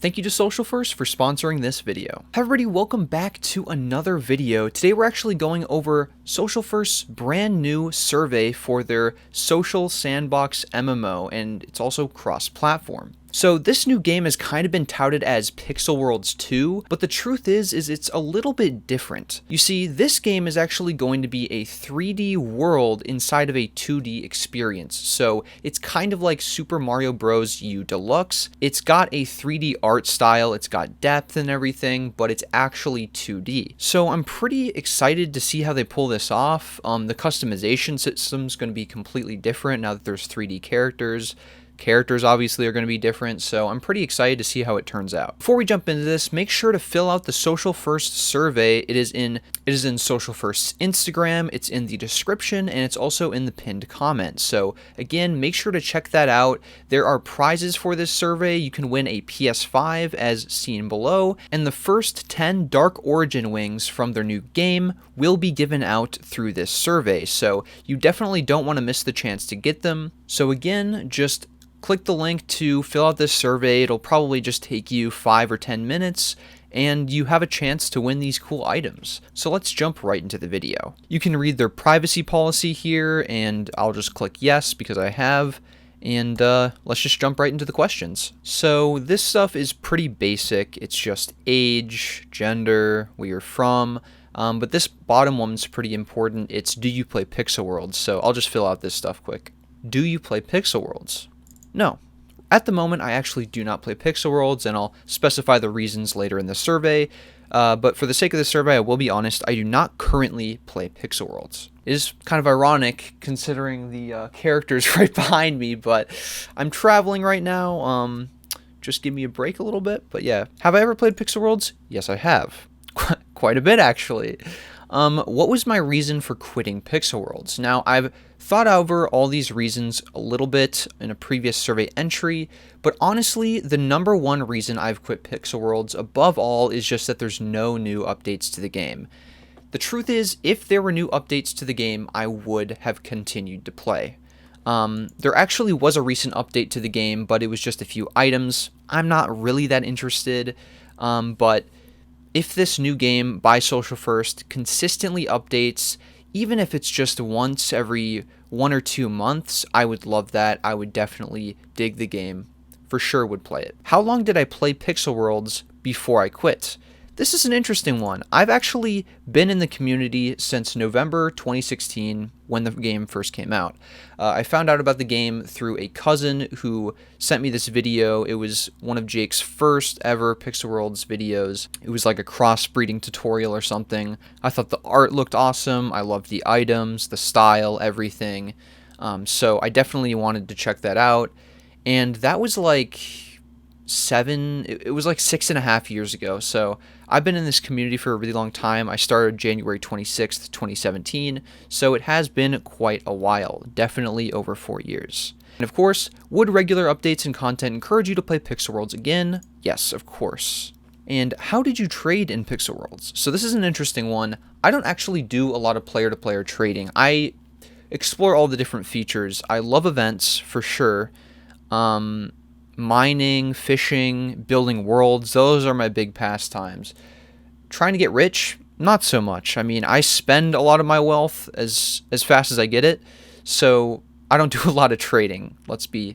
Thank you to Social First for sponsoring this video. Hi everybody, welcome back to another video. Today we're actually going over Social First's brand new survey for their Social Sandbox MMO, and it's also cross-platform. So this new game has kind of been touted as Pixel Worlds 2, but the truth is it's a little bit different. You see, this game is actually going to be a 3D world inside of a 2D experience. So it's kind of like Super Mario Bros. U Deluxe. It's got a 3D art style, it's got depth and everything, but it's actually 2D. So I'm pretty excited to see how they pull this off. The customization system's going to be completely different now that there's 3D characters. Characters obviously are going to be different, so I'm pretty excited to see how it turns out. Before we jump into this, make sure to fill out the Social First survey. It is in Social First's Instagram, it's in the description, and it's also in the pinned comment. So again, make sure to check that out. There are prizes for this survey. You can win a PS5 as seen below, and the first 10 Dark Origin wings from their new game will be given out through this survey. So you definitely don't want to miss the chance to get them. So again, just click the link to fill out this survey. It'll probably just take you 5 or 10 minutes, and you have a chance to win these cool items. So let's jump right into the video. You can read their privacy policy here, and I'll just click yes because I have, and let's just jump right into the questions. So this stuff is pretty basic. It's just age, gender, where you're from, but this bottom one's pretty important. It's do you play Pixel Worlds? So I'll just fill out this stuff quick. Do you play Pixel Worlds? No. At the moment, I actually do not play Pixel Worlds, and I'll specify the reasons later in the survey. But for the sake of the survey, I will be honest, I do not currently play Pixel Worlds. It is kind of ironic considering the characters right behind me, but I'm traveling right now. Just give me a break a little bit. But yeah, have I ever played Pixel Worlds? Yes, I have. Quite a bit, actually. What was my reason for quitting Pixel Worlds? Now, I've thought over all these reasons a little bit in a previous survey entry, but honestly, the number one reason I've quit Pixel Worlds above all is just that there's no new updates to the game. The truth is, if there were new updates to the game, I would have continued to play. There actually was a recent update to the game, but it was just a few items. I'm not really that interested, but if this new game by Social First consistently updates, even if it's just once every 1 or 2 months, I would love that. I would definitely dig the game. For sure would play it. How long did I play Pixel Worlds before I quit? This is an interesting one. I've actually been in the community since November 2016 when the game first came out. I found out about the game through a cousin who sent me this video. It was one of Jake's first ever Pixel Worlds videos. It was like a crossbreeding tutorial or something. I thought the art looked awesome. I loved the items, the style, everything. So I definitely wanted to check that out. And that was like it was like 6.5 years ago. So I've been in this community for a really long time. I started January 26th, 2017. So it has been quite a while, definitely over 4 years. And of course, would regular updates and content encourage you to play Pixel Worlds again? Yes, of course. And how did you trade in Pixel Worlds? So this is an interesting one. I don't actually do a lot of player-to-player trading. I explore all the different features. I love events for sure. Mining, fishing, building worlds, those are my big pastimes. Trying to get rich, not so much. I mean, I spend a lot of my wealth as fast as I get it, so I don't do a lot of trading. Let's be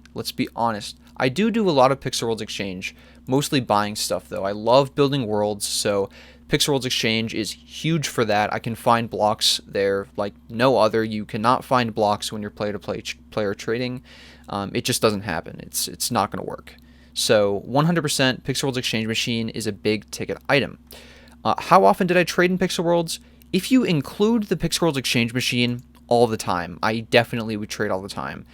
honest. I do a lot of Pixel Worlds Exchange, mostly buying stuff though. I love building worlds, so Pixel Worlds Exchange is huge for that. I can find blocks there like no other. You cannot find blocks when you're player trading. It just doesn't happen. It's not going to work. So 100% Pixel Worlds Exchange Machine is a big ticket item. How often did I trade in Pixel Worlds? If you include the Pixel Worlds Exchange Machine, all the time. I definitely would trade all the time.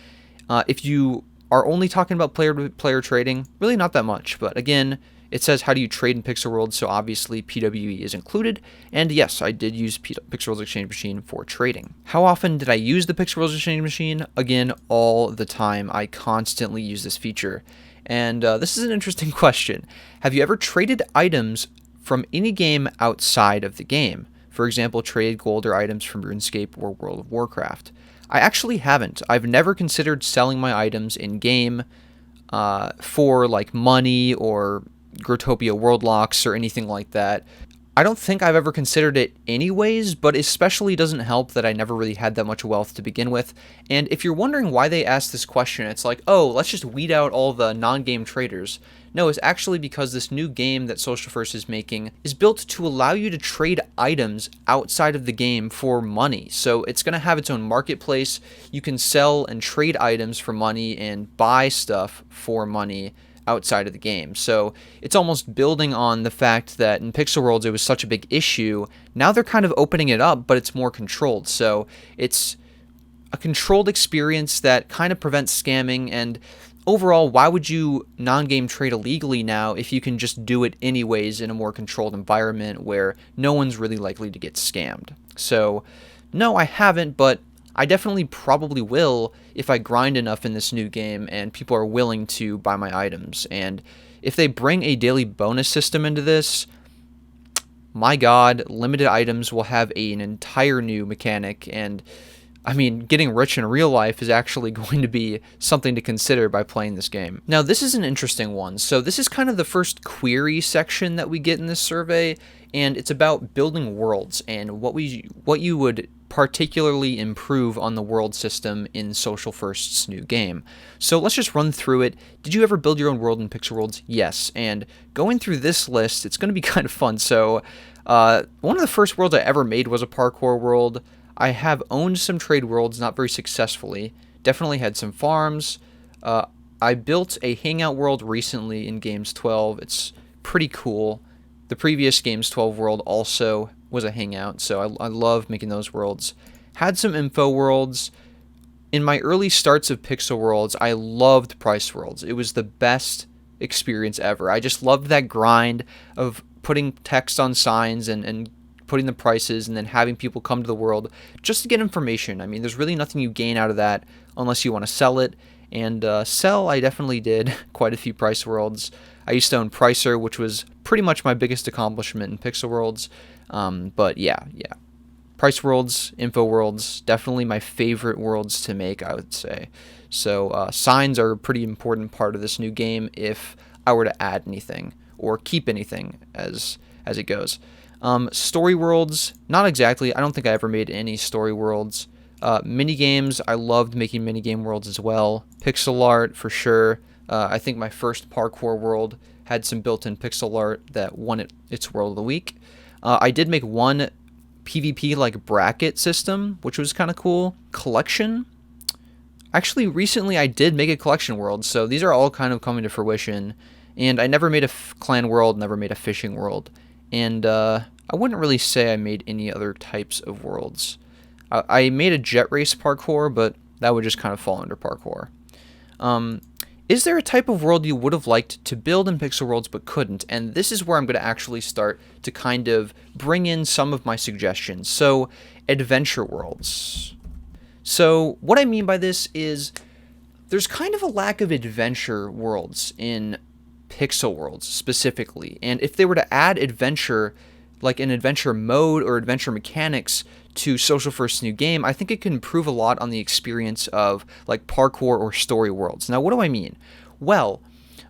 If you are only talking about player-to-player trading, really not that much. But again, it says how do you trade in Pixel Worlds, so obviously PWE is included. And yes, I did use Pixel Worlds Exchange Machine for trading. How often did I use the Pixel Worlds Exchange Machine? Again, all the time. I constantly use this feature. And this is an interesting question. Have you ever traded items from any game outside of the game? For example, traded gold or items from RuneScape or World of Warcraft. I actually haven't. I've never considered selling my items in game for like money or Growtopia world locks or anything like that. I don't think I've ever considered it anyways, but especially doesn't help that I never really had that much wealth to begin with. And if you're wondering why they asked this question, it's like, oh, let's just weed out all the non-game traders. No, it's actually because this new game that Social First is making is built to allow you to trade items outside of the game for money. So it's going to have its own marketplace. You can sell and trade items for money and buy stuff for money outside of the game. So it's almost building on the fact that in Pixel Worlds it was such a big issue. Now they're kind of opening it up, but it's more controlled. So it's a controlled experience that kind of prevents scamming. And overall, why would you non-game trade illegally now if you can just do it anyways in a more controlled environment where no one's really likely to get scammed? So no, I haven't, but I definitely probably will if I grind enough in this new game and people are willing to buy my items. And if they bring a daily bonus system into this, my god, limited items will have an entire new mechanic. And I mean, getting rich in real life is actually going to be something to consider by playing this game. Now, this is an interesting one. So this is kind of the first query section that we get in this survey, and it's about building worlds and what you would particularly improve on the world system in Social First's new game. So let's just run through it. Did you ever build your own world in Pixel Worlds? Yes. And going through this list, it's going to be kind of fun. So one of the first worlds I ever made was a parkour world. I have owned some trade worlds, not very successfully. Definitely had some farms. I built a hangout world recently in Games 12. It's pretty cool. The previous Games 12 world also was a hangout, so I love making those worlds. Had some info worlds. In my early starts of Pixel Worlds, I loved Price Worlds. It was the best experience ever. I just loved that grind of putting text on signs and putting the prices and then having people come to the world just to get information. I mean, there's really nothing you gain out of that unless you want to sell it. And sell, I definitely did quite a few Price Worlds. I used to own Pricer, which was pretty much my biggest accomplishment in Pixel Worlds. But yeah. Price Worlds, Info Worlds, definitely my favorite worlds to make, I would say. So signs are a pretty important part of this new game if I were to add anything or keep anything as it goes. Story worlds, not exactly. I don't think I ever made any story worlds. Minigames, I loved making minigame worlds as well. Pixel art, for sure. I think my first parkour world had some built-in pixel art that won its World of the Week. I did make one PvP like bracket system, which was kind of cool. Collection. Actually, recently I did make a collection world, so these are all kind of coming to fruition. And I never made a clan world, never made a fishing world. And I wouldn't really say I made any other types of worlds. I made a jet race parkour, but that would just kind of fall under parkour. Is there a type of world you would have liked to build in Pixel Worlds but couldn't? And this is where I'm going to actually start to kind of bring in some of my suggestions. So, adventure worlds. So, what I mean by this is there's kind of a lack of adventure worlds in Pixel Worlds specifically. And if they were to add adventure, like an adventure mode or adventure mechanics to Social First's new game, I think it can improve a lot on the experience of like parkour or story worlds. Now, what do I mean? Well,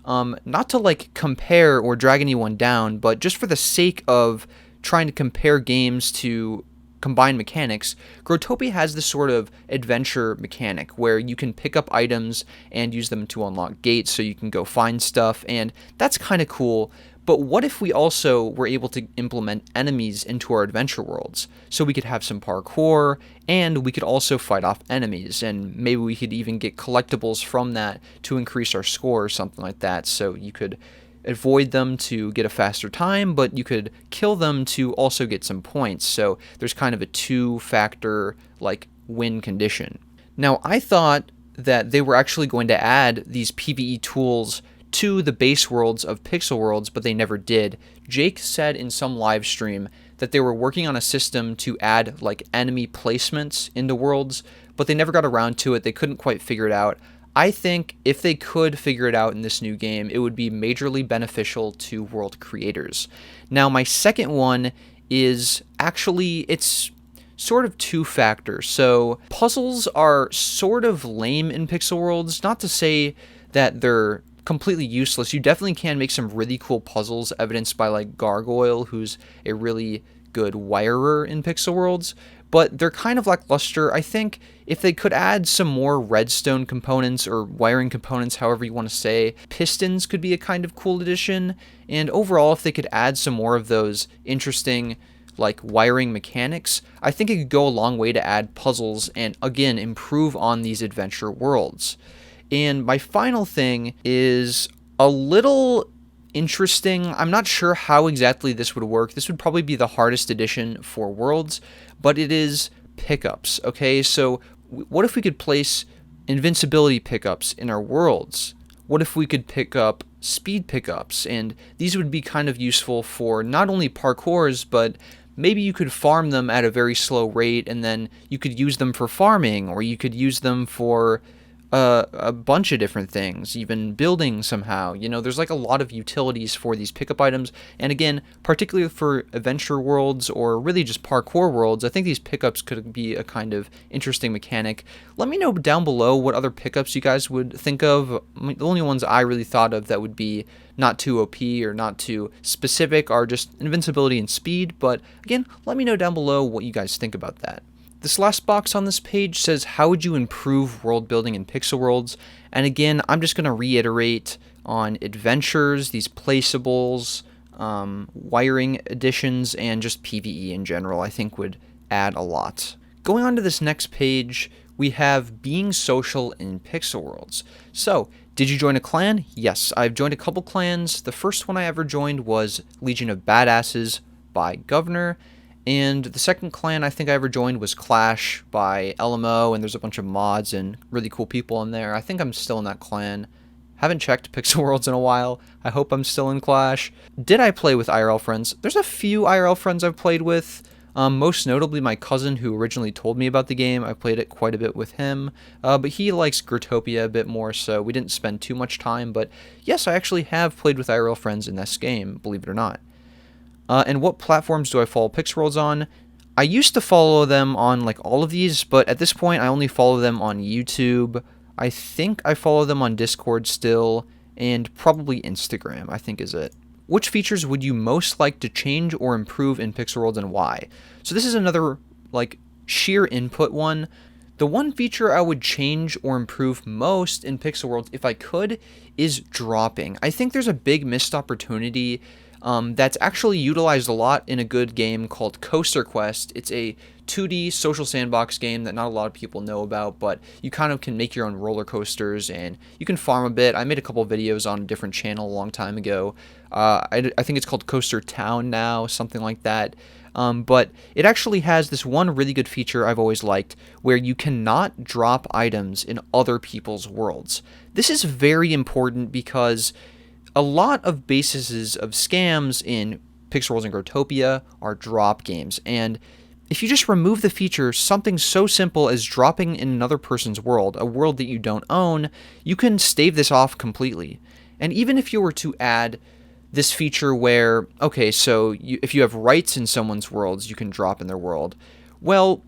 not to like compare or drag anyone down, but just for the sake of trying to compare games to combine mechanics, Growtopia has this sort of adventure mechanic where you can pick up items and use them to unlock gates so you can go find stuff, and that's kind of cool. But what if we also were able to implement enemies into our adventure worlds? So we could have some parkour, and we could also fight off enemies, and maybe we could even get collectibles from that to increase our score or something like that. So you could avoid them to get a faster time, but you could kill them to also get some points. So there's kind of a two-factor like win condition. Now, I thought that they were actually going to add these PvE tools to the base worlds of Pixel Worlds, but they never did. Jake said in some live stream that they were working on a system to add like enemy placements into worlds, but they never got around to it. They couldn't quite figure it out. I think if they could figure it out in this new game, it would be majorly beneficial to world creators. Now, my second one is actually, it's sort of two factors. So puzzles are sort of lame in Pixel Worlds, not to say that they're completely useless. You definitely can make some really cool puzzles, evidenced by like Gargoyle, who's a really good wirer in Pixel Worlds, but they're kind of lackluster. I think if they could add some more redstone components or wiring components, however you want to say, pistons could be a kind of cool addition, and overall if they could add some more of those interesting like wiring mechanics, I think it could go a long way to add puzzles and again improve on these adventure worlds. And my final thing is a little interesting. I'm not sure how exactly this would work. This would probably be the hardest addition for Worlds, but it is pickups. Okay, so what if we could place invincibility pickups in our worlds? What if we could pick up speed pickups? And these would be kind of useful for not only parkours, but maybe you could farm them at a very slow rate, and then you could use them for farming, or you could use them for a bunch of different things, even building somehow. You know, there's like a lot of utilities for these pickup items, and again, particularly for adventure worlds or really just parkour worlds, I think these pickups could be a kind of interesting mechanic. Let me know down below what other pickups you guys would think of. The only ones I really thought of that would be not too OP or not too specific are just invincibility and speed, but again, let me know down below what you guys think about that. This last box on this page says, how would you improve world building in Pixel Worlds? And again, I'm just going to reiterate on adventures, these placeables, wiring additions, and just PvE in general, I think would add a lot. Going on to this next page, we have being social in Pixel Worlds. So, did you join a clan? Yes, I've joined a couple clans. The first one I ever joined was Legion of Badasses by Governor. And the second clan I think I ever joined was Clash by LMO, and there's a bunch of mods and really cool people in there. I think I'm still in that clan. Haven't checked Pixel Worlds in a while. I hope I'm still in Clash. Did I play with IRL friends? There's a few IRL friends I've played with. Most notably my cousin who originally told me about the game. I played it quite a bit with him, but he likes Growtopia a bit more, so we didn't spend too much time. But yes, I actually have played with IRL friends in this game, believe it or not. And what platforms do I follow Pixel Worlds on? I used to follow them on like all of these, but at this point I only follow them on YouTube. I think I follow them on Discord still, and probably Instagram, I think is it. Which features would you most like to change or improve in Pixel Worlds and why? So this is another like sheer input one. The one feature I would change or improve most in Pixel Worlds, if I could, is dropping. I think there's a big missed opportunity that's actually utilized a lot in a good game called Coaster Quest. It's a 2D social sandbox game that not a lot of people know about, but you kind of can make your own roller coasters and you can farm a bit. I made a couple videos on a different channel a long time ago. I think it's called Coaster Town now, something like that. But it actually has this one really good feature I've always liked, where you cannot drop items in other people's worlds. This is very important because a lot of bases of scams in Pixel Worlds and Growtopia are drop games, and if you just remove the feature, something so simple as dropping in another person's world, a world that you don't own, you can stave this off completely. And even if you were to add this feature where, okay, so if you have rights in someone's worlds, you can drop in their world. Well,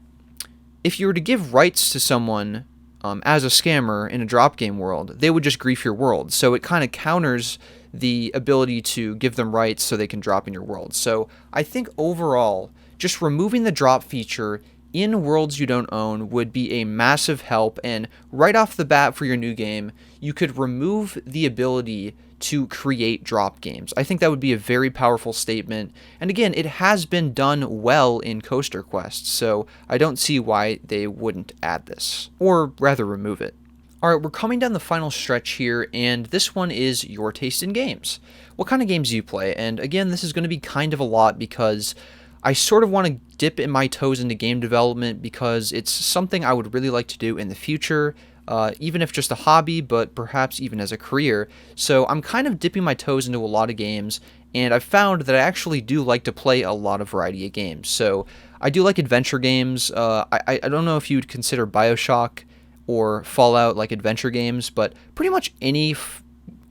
if you were to give rights to someone as a scammer in a drop game world, they would just grief your world. So it kind of counters the ability to give them rights so they can drop in your world. So I think overall, just removing the drop feature in worlds you don't own would be a massive help, and right off the bat for your new game, you could remove the ability to create drop games. I think that would be a very powerful statement, and again, it has been done well in Coaster Quest, so I don't see why they wouldn't add this, or rather remove it. Alright, we're coming down the final stretch here, and this one is your taste in games. What kind of games do you play? And again, this is going to be kind of a lot because I sort of want to dip in my toes into game development because it's something I would really like to do in the future, even if just a hobby, but perhaps even as a career. So I'm kind of dipping my toes into a lot of games, and I've found that I actually do like to play a lot of variety of games. So I do like adventure games. I don't know if you'd consider BioShock or Fallout like adventure games, but pretty much any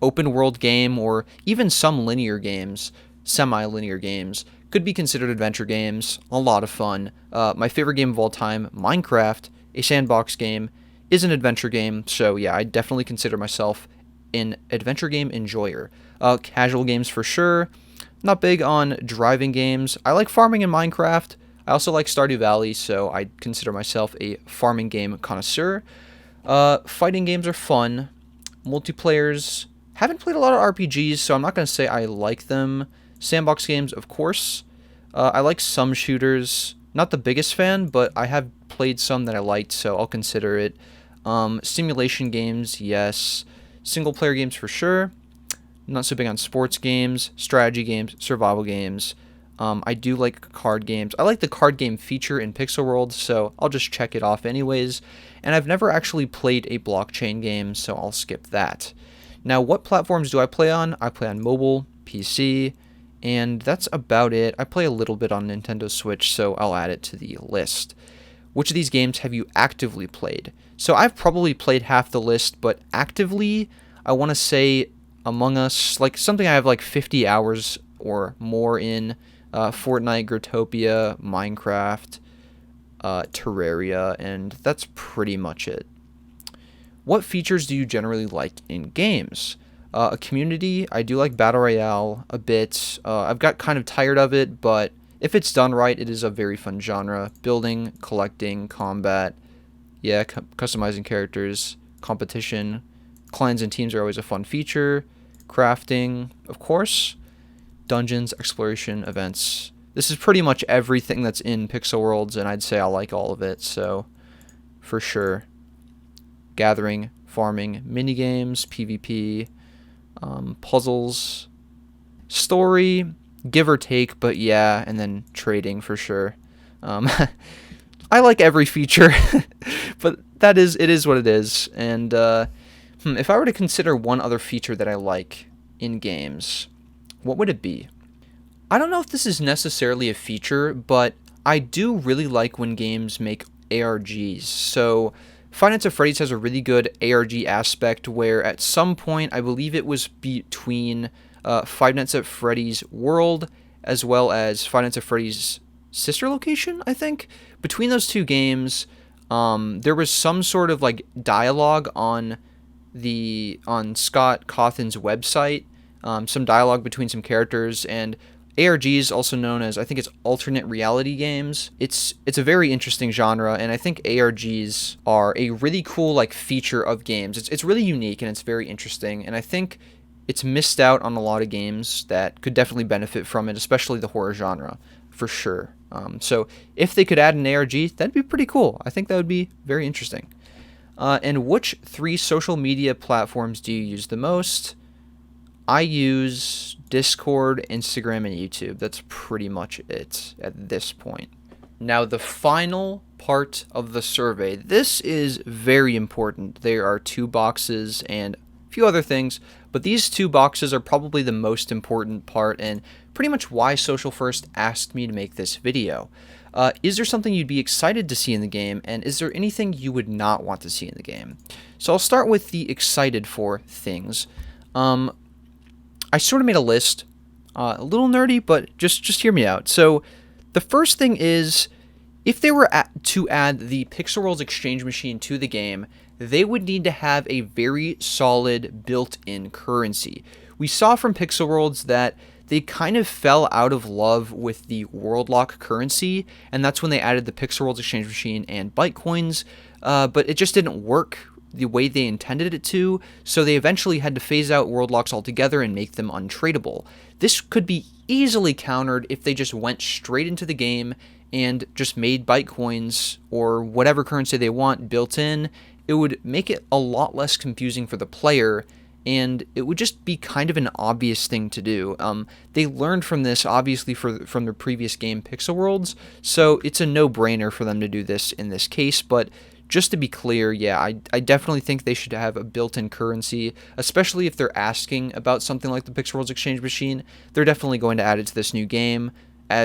open world game or even some linear games, semi-linear games, could be considered adventure games. A lot of fun. My favorite game of all time, Minecraft, a sandbox game, is an adventure game, so yeah, I definitely consider myself an adventure game enjoyer. Casual games for sure. Not big on driving games. I like farming in Minecraft. I also like Stardew Valley, so I consider myself a farming game connoisseur. Fighting games are fun. Multiplayers, haven't played a lot of RPGs, so I'm not going to say I like them. Sandbox games, of course. I like some shooters. Not the biggest fan, but I have played some that I liked, so I'll consider it. Simulation games, yes. Single player games for sure. Not so big on sports games, strategy games, survival games. I do like card games. I like the card game feature in Pixel World, so I'll just check it off anyways. And I've never actually played a blockchain game, so I'll skip that. Now, what platforms do I play on? I play on mobile, PC, and that's about it. I play a little bit on Nintendo Switch, so I'll add it to the list. Which of these games have you actively played? So I've probably played half the list, but actively, I want to say Among Us, like something I have like 50 hours or more in. Fortnite, Growtopia, Minecraft, Terraria, and that's pretty much it. What features do you generally like in games? A community, I do like Battle Royale a bit. I've got kind of tired of it, but if it's done right, it is a very fun genre. Building, collecting, combat, yeah, customizing characters, competition, clans and teams are always a fun feature. Crafting, of course. Dungeons, exploration, events. This is pretty much everything that's in Pixel Worlds, and I'd say I like all of it, so for sure. Gathering, farming, minigames, PvP, puzzles, story, give or take, but yeah, and then trading for sure. I like every feature, but it is what it is. And if I were to consider one other feature that I like in games, what would it be? I don't know if this is necessarily a feature, but I do really like when games make ARGs. So Five Nights at Freddy's has a really good ARG aspect where at some point, I believe it was between Five Nights at Freddy's World as well as Five Nights at Freddy's sister location, I think. Between those two games, there was some sort of like dialogue on Scott Cawthon's website. Some dialogue between some characters, and ARGs, also known as, I think it's alternate reality games. It's a very interesting genre, and I think ARGs are a really cool like feature of games. It's really unique and it's very interesting, and I think it's missed out on a lot of games that could definitely benefit from it, especially the horror genre, for sure. So if they could add an ARG, that'd be pretty cool. I think that would be very interesting. And which 3 social media platforms do you use the most? I use Discord, Instagram, and YouTube. That's pretty much it at this point. Now, the final part of the survey. This is very important. There are 2 boxes and a few other things, but these 2 boxes are probably the most important part and pretty much why Social First asked me to make this video. Is there something you'd be excited to see in the game, and is there anything you would not want to see in the game? So I'll start with the excited for things. I sort of made a list, a little nerdy, but just hear me out. So the first thing is, if they were to add the Pixel Worlds exchange machine to the game, they would need to have a very solid built-in currency. We saw from Pixel Worlds that they kind of fell out of love with the World Lock currency, and that's when they added the Pixel Worlds exchange machine and Bytecoins, but it just didn't work the way they intended it to, so they eventually had to phase out World Locks altogether and make them untradeable. This could be easily countered if they just went straight into the game and just made Bytecoins or whatever currency they want built in. It would make it a lot less confusing for the player, and it would just be kind of an obvious thing to do. They learned from this, obviously, from their previous game, Pixel Worlds, so it's a no-brainer for them to do this in this case, but just to be clear, yeah, I definitely think they should have a built-in currency, especially if they're asking about something like the Pixel Worlds exchange machine. They're definitely going to add it to this new game.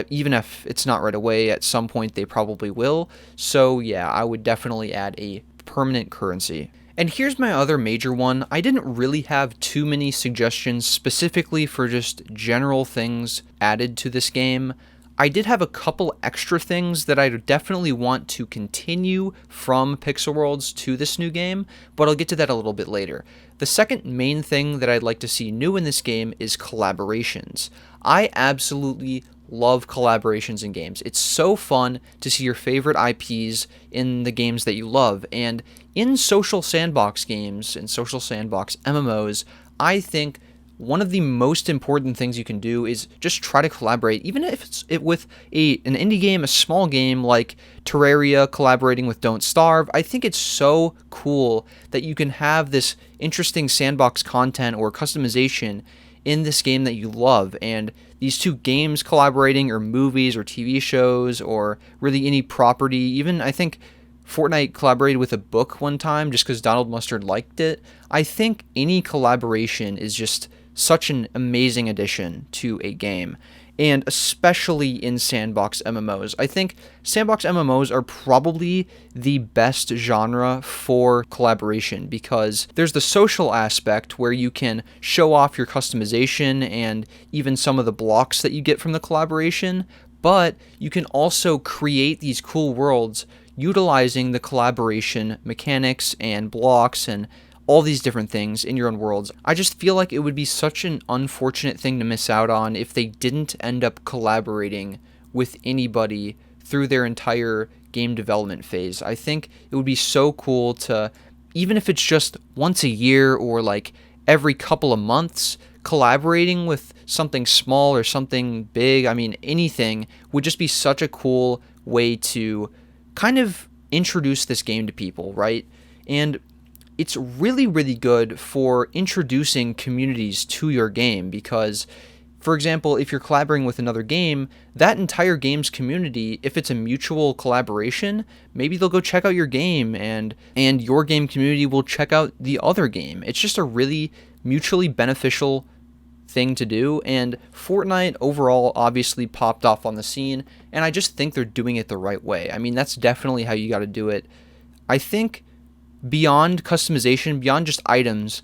Even if it's not right away, at some point they probably will. So yeah, I would definitely add a permanent currency. And here's my other major one. I didn't really have too many suggestions specifically for just general things added to this game. I did have a couple extra things that I definitely want to continue from Pixel Worlds to this new game, but I'll get to that a little bit later. The second main thing that I'd like to see new in this game is collaborations. I absolutely love collaborations in games. It's so fun to see your favorite IPs in the games that you love, and in social sandbox games, in social sandbox MMOs, I think one of the most important things you can do is just try to collaborate, even if it's with an indie game, a small game like Terraria collaborating with Don't Starve. I think it's so cool that you can have this interesting sandbox content or customization in this game that you love, and these two games collaborating, or movies or TV shows, or really any property. Even I think Fortnite collaborated with a book one time just because Donald Mustard liked it. I think any collaboration is just such an amazing addition to a game, and especially in sandbox MMOs. I think sandbox MMOs are probably the best genre for collaboration because there's the social aspect where you can show off your customization and even some of the blocks that you get from the collaboration, but you can also create these cool worlds utilizing the collaboration mechanics and blocks and all these different things in your own worlds. I just feel like it would be such an unfortunate thing to miss out on if they didn't end up collaborating with anybody through their entire game development phase. I think it would be so cool to, even if it's just once a year or like every couple of months, collaborating with something small or something big. I mean, anything would just be such a cool way to kind of introduce this game to people, right? And it's really, really good for introducing communities to your game because, for example, if you're collaborating with another game, that entire game's community, if it's a mutual collaboration, maybe they'll go check out your game and your game community will check out the other game. It's just a really mutually beneficial thing to do, and Fortnite overall obviously popped off on the scene, and I just think they're doing it the right way. I mean, that's definitely how you got to do it. I think beyond customization, beyond just items,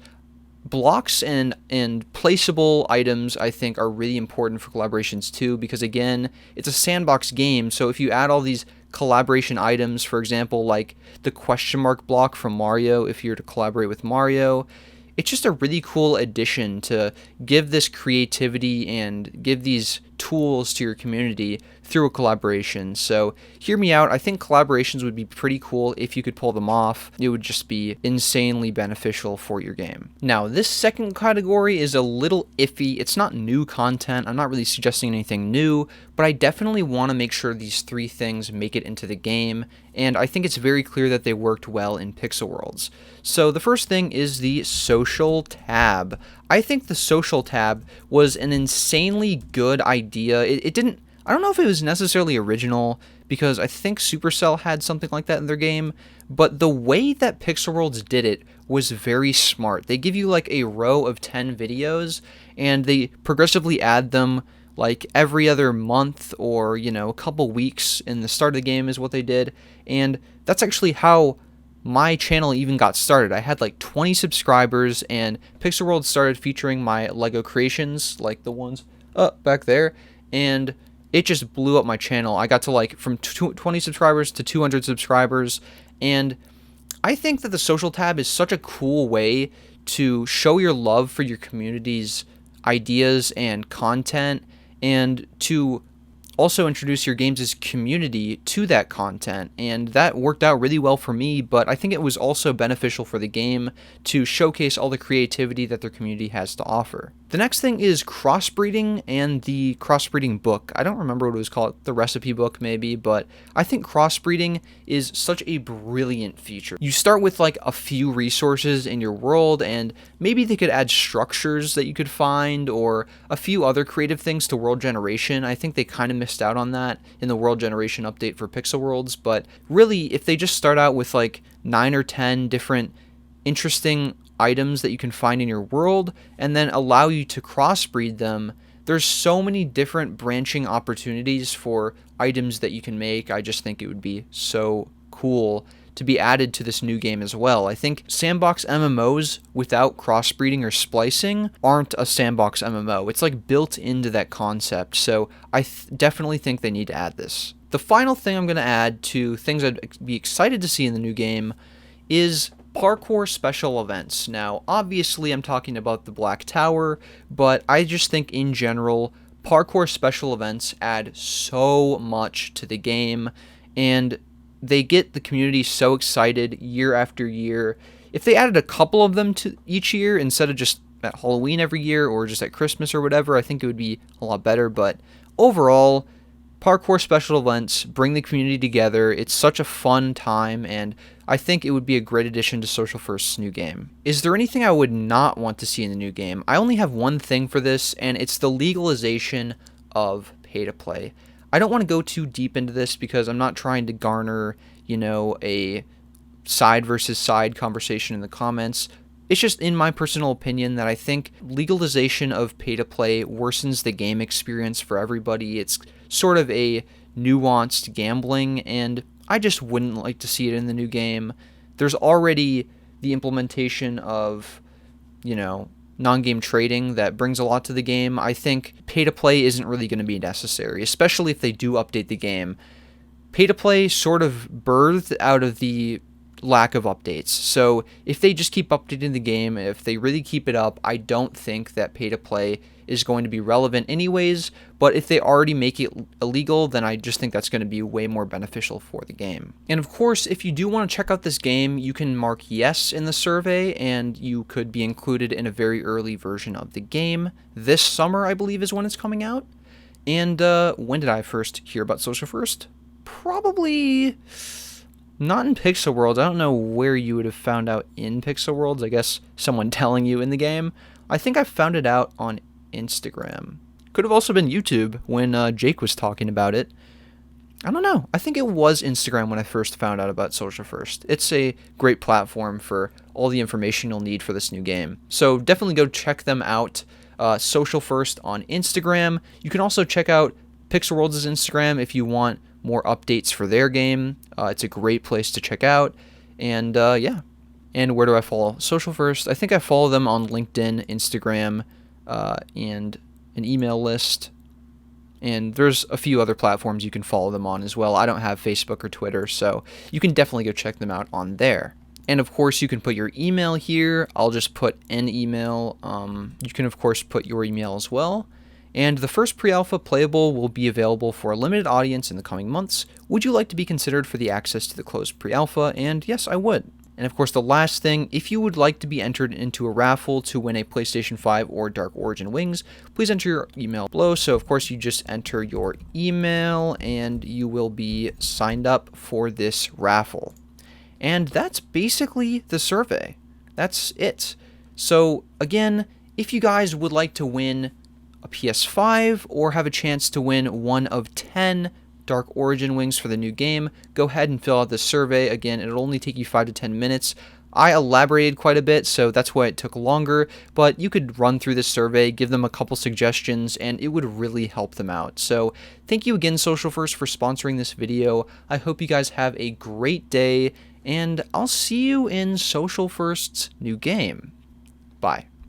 blocks and placeable items I think are really important for collaborations too, because again, it's a sandbox game, so if you add all these collaboration items, for example, like the question mark block from Mario, if you're to collaborate with Mario, it's just a really cool addition to give this creativity and give these tools to your community through a collaboration. So hear me out. I think collaborations would be pretty cool if you could pull them off. It would just be insanely beneficial for your game. Now, this second category is a little iffy. It's not new content. I'm not really suggesting anything new, but I definitely want to make sure these three things make it into the game, and I think it's very clear that they worked well in Pixel Worlds. So the first thing is the social tab. I think the social tab was an insanely good idea. It didn't, I don't know if it was necessarily original, because I think Supercell had something like that in their game, but the way that Pixel Worlds did it was very smart. They give you like a row of 10 videos, and they progressively add them like every other month or, you know, a couple weeks in the start of the game is what they did, and that's actually how my channel even got started. I had like 20 subscribers, and Pixel World started featuring my LEGO creations, like the ones back there, and it just blew up my channel. I got to like from 20 subscribers to 200 subscribers, and I think that the social tab is such a cool way to show your love for your community's ideas and content, and to also introduce your games' community to that content, and that worked out really well for me, but I think it was also beneficial for the game to showcase all the creativity that their community has to offer. The next thing is crossbreeding and the crossbreeding book. I don't remember what it was called, the recipe book maybe, but I think crossbreeding is such a brilliant feature. You start with like a few resources in your world, and maybe they could add structures that you could find or a few other creative things to world generation. I think they kind of missed out on that in the world generation update for Pixel Worlds, but really if they just start out with like 9 or 10 different interesting items that you can find in your world and then allow you to crossbreed them, there's so many different branching opportunities for items that you can make. I just think it would be so cool to be added to this new game as well. I think sandbox MMOs without crossbreeding or splicing aren't a sandbox MMO. It's like built into that concept, so I definitely think they need to add this. The final thing I'm going to add to things I'd be excited to see in the new game is parkour special events. Now, obviously I'm talking about the Black Tower, but I just think in general, parkour special events add so much to the game, and they get the community so excited year after year. If they added a couple of them to each year instead of just at Halloween every year or just at Christmas or whatever, I think it would be a lot better. But overall, parkour special events bring the community together. It's such a fun time, and I think it would be a great addition to Social First's new game. Is there anything I would not want to see in the new game? I only have one thing for this, and it's the legalization of pay-to-play. I don't want to go too deep into this because I'm not trying to garner, a side versus side conversation in the comments. It's just in my personal opinion that I think legalization of pay-to-play worsens the game experience for everybody. It's sort of a nuanced gambling, and I just wouldn't like to see it in the new game. There's already the implementation of, non-game trading that brings a lot to the game. I think pay-to-play isn't really going to be necessary, especially if they do update the game. Pay-to-play sort of birthed out of the lack of updates. So if they just keep updating the game, if they really keep it up, I don't think that pay-to-play is going to be relevant anyways, but if they already make it illegal, then I just think that's going to be way more beneficial for the game. And of course, if you do want to check out this game, you can mark yes in the survey, and you could be included in a very early version of the game. This summer, I believe, is when it's coming out. And when did I first hear about Social First? Probably not in Pixel Worlds. I don't know where you would have found out in Pixel Worlds. I guess someone telling you in the game. I think I found it out on Instagram. Could have also been YouTube when Jake was talking about it. I don't know. I think it was Instagram when I first found out about Social First. It's a great platform for all the information you'll need for this new game. So definitely go check them out. Social First on Instagram. You can also check out Pixel Worlds' Instagram if you want more updates for their game. It's a great place to check out. And yeah. And where do I follow Social First? I think I follow them on LinkedIn, Instagram, and an email list. And there's a few other platforms you can follow them on as well. I don't have Facebook or Twitter, so you can definitely go check them out on there. And of course, you can put your email here. I'll just put an email. You can, of course, put your email as well. And the first pre-alpha playable will be available for a limited audience in the coming months. Would you like to be considered for the access to the closed pre-alpha? And yes, I would. And of course, the last thing, if you would like to be entered into a raffle to win a PlayStation 5 or Dark Origin Wings, please enter your email below. So of course, you just enter your email and you will be signed up for this raffle. And that's basically the survey. That's it. So again, if you guys would like to win a PS5 or have a chance to win one of 10 Dark Origin Wings for the new game, go ahead and fill out this survey. Again, it'll only take you 5 to 10 minutes. I elaborated quite a bit, so that's why it took longer, but you could run through this survey, give them a couple suggestions, and it would really help them out. So thank you again, Social First, for sponsoring this video. I hope you guys have a great day, and I'll see you in Social First's new game. Bye.